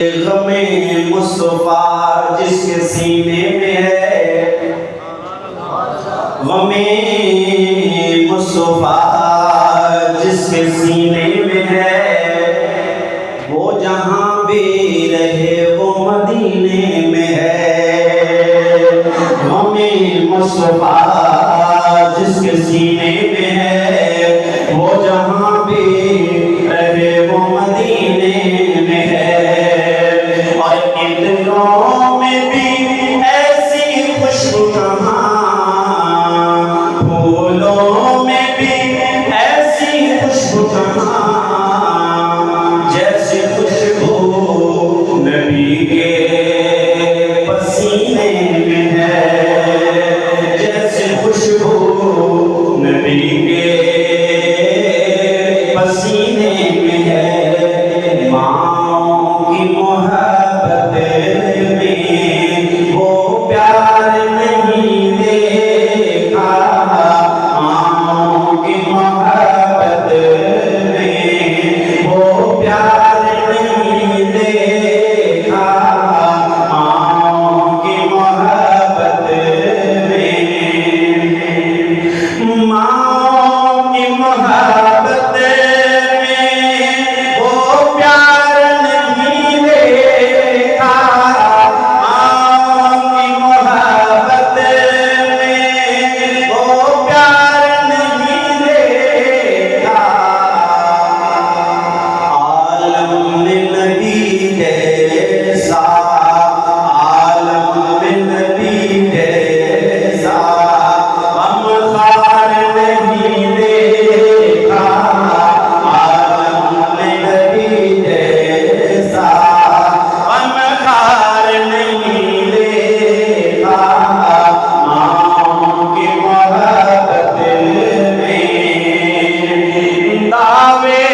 غم مصطفیٰ جس کے سینے میں ہے، غم مصطفیٰ جس کے سینے میں ہے، وہ جہاں بھی رہے وہ مدینے میں ہے۔ غم مصطفیٰ جس کے سینے میں ہے، وہ جہاں بھی رہے وہ مدینے میں ہے۔ اور عطروں میں بھی ایسی خوشبو کہاں، پھولوں میں بھی ایسی خوشبو کہاں، جیسی خوشبو نبی کے پسینے میں ہے، جیسی خوشبو نبی کے پسینے میں ہے۔ ماں کی محبت میں وہ پیار نہیں دیکھا، ماں کی محبت میں وہ پیار نہیں دیکھا، ماں کی محبت میں، ماں کی محبت میں وہ پیار نہیں دیکھا، ماں کی محبت میں وہ پیار نہیں دیکھا۔ عالم میں نبی جیسا، عالم میں نبی جیسا غمخوار نہیں دیکھا، عالم میں نبی جیسا غمخوار نہیں دیکھا، ماں کی محبت میں۔ دعوے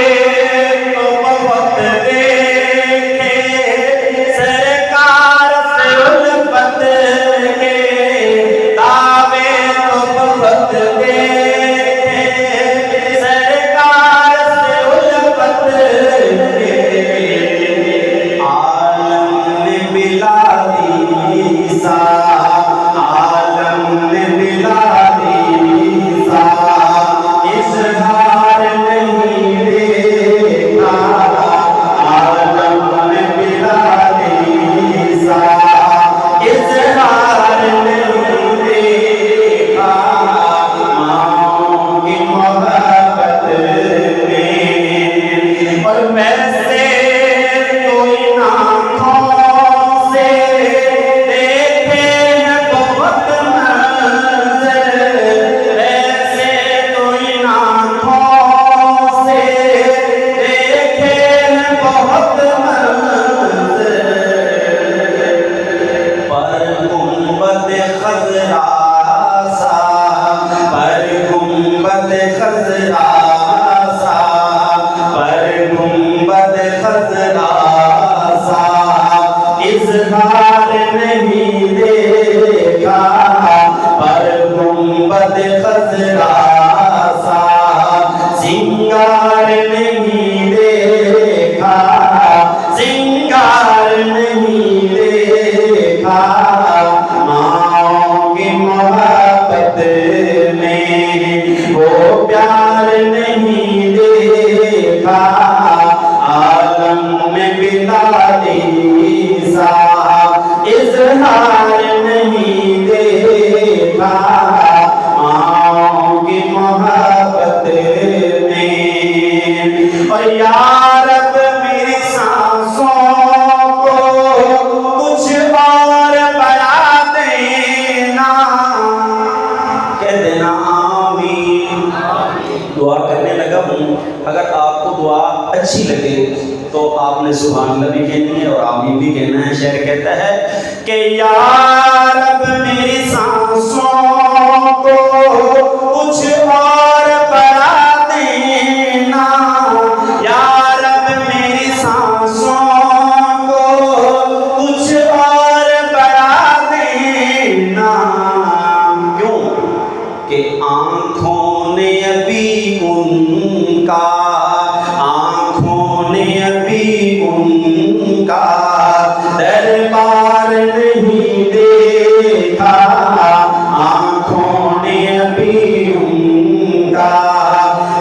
تو بہت دیکھے سرکار سے الفت کے، دعوے تو بہت دیکھے سرکار سے الفت کے۔ عالم میں بلادی سا، عالم میں بلادی سا اظہار نہیں دیکھا، عالم میں بلادی سا اظہار نہیں دیکھا، ماں کی محبت میں۔ اور ویسے کوئی آنکھوں سے دیکھے ہیں بہت منظر، ویسے کوئی آنکھوں سے دیکھے ہیں بہت منظر، پر گنبد خضرا سا، پر گنبد خضرا سا، پر گنبد خضرا سا اظہار نہیں دیکھا، پر گنبد خضرا سا سنگار نہیں دیکھا، سنگار نہیں دیکھا، ماں کی محبت میں وہ پیار نہیں دیکھا، عالم میں بلادی سا اظہار نہیں دیکھا، ماں کی محبت میں۔ اور یا رب میری سانسوں کو کچھ اور بڑھا دینا، کہہ دینا آمین۔ دعا کرنے لگا ہوں، اگر آپ کو دعا اچھی لگے تو آپ نے سبحان اللہ بھی کہنی ہے اور آمین بھی کہنا ہے۔ شعر کہتا ہے کہ یا رب میری سانسوں کو کچھ اور بڑھا دینا، یا رب میری سانسوں کو کچھ اور بڑھا دینا، کیوں کہ آنکھوں نے ابھی ان کا، آنکھوں نے ابھی ان کا دربار نہیں دیکھا آنکھوں نے ابھی ان کا،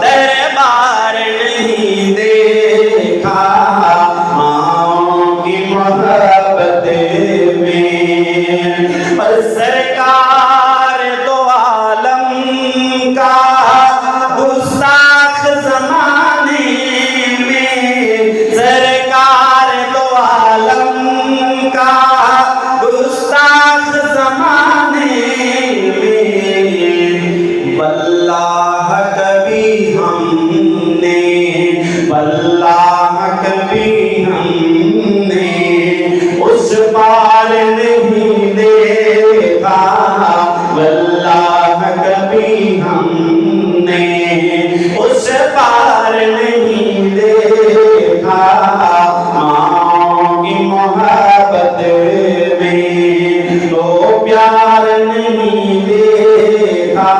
دربار نہیں دیکھا ماں کی محبت میں، پر سرکار دو عالم کا گستاخ زمانے میں، سرکار دو عالم کا گستاخ زمانے میں، واللہ کبھی ہم نے، واللہ کبھی ہم نے اس پار نہیں دیکھا، واللہ کبھی ہم نے اس پار نہیں دیکھا ماں کی محبت میں، تو پیار نہیں دیکھا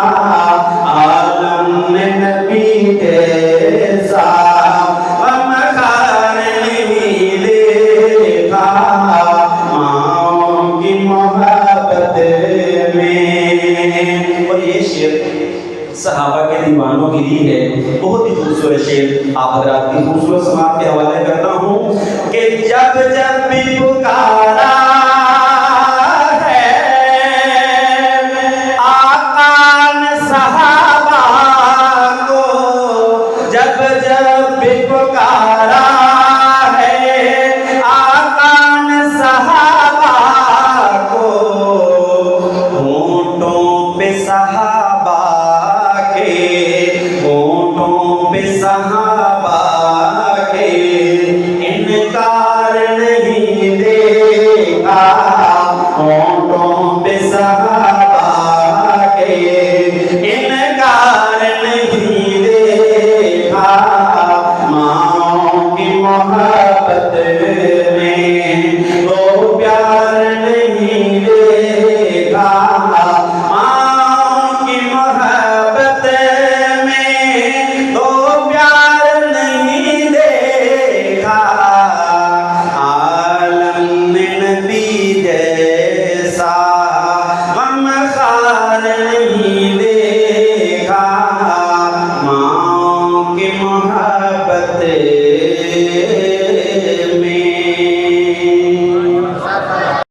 عالم میں نبی جیسا، مکار نہیں دیکھا ماں کی محبت میں۔ اور یہ شعر صحابہ کے دیوانوں کی لی ہے، بہت ہی خوبصورت شعر آپ حضرات کی خوبصورت سماعت کے حوالے کرتا ہوں کہ جب جب بھی پکارا ہے آقا نے صحابہ کو، جب جب بھی پکارا ہے آقا نے صحابہ کو، ہونٹوں پہ صحابہ ہونٹوں پہ صحابہ کے انکار نہیں دیکھا، ہونٹوں پہ صحابہ کے انکار نہیں دیکھا ماں کی محبت میں، تو پیار نہیں دیکھا ماں کی محبت میں، تو پیار نہیں دیکھا عالم میں نبی جیسا، غم خار نہیں